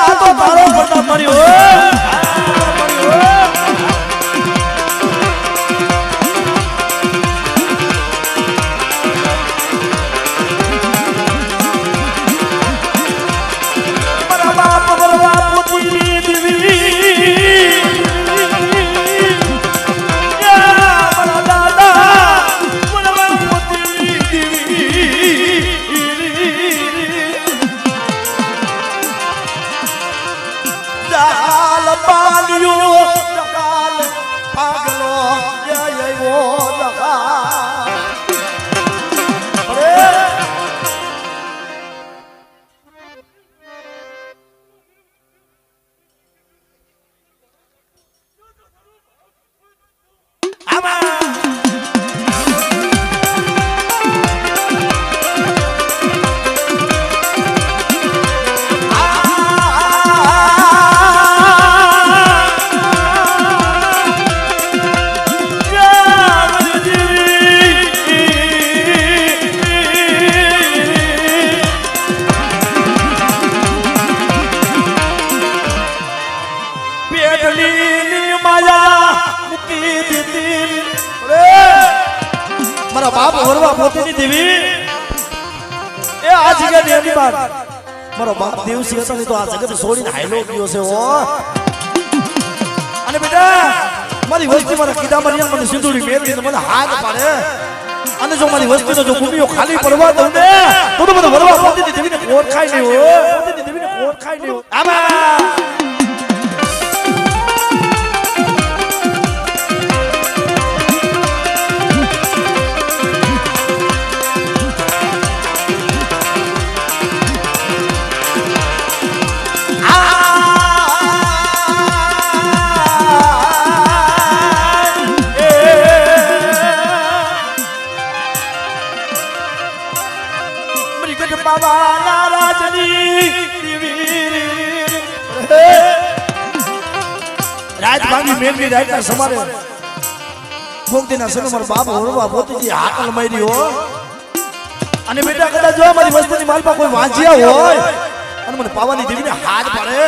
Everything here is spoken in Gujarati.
આ તો તારો પ્રતાપ મારી હોય बाप वरवा पोतेनी देवी ए आ जगह ની બાર મારો બાપ દેવસી હતો ને તો આ જગત છોડીને હાયલો ગયો છે ઓ અને બેટા મારી વસ્તી મારા કીધા મરિયમ મને સિંદૂરી મેરવી તો મને હાથ પાડે અને જો મારી વસ્તીનો જો કુમીઓ ખાલી પડવા દઉં ને તો મને વરવા પોતેની દેવીને ઓળખાય નહીં હો પોતેની દેવીને ઓળખાય નહીં આબા रात भांगी मेलनी रात ना समारे भोगदीना समय मार बाप होरवा पोतेजी हाकल मारी हो અને બેટા કદાચ જો મારી વસ્તીની માલપા કોઈ વાંજિયા હોય અને મને પાવાની દેવીને હાથ પાડે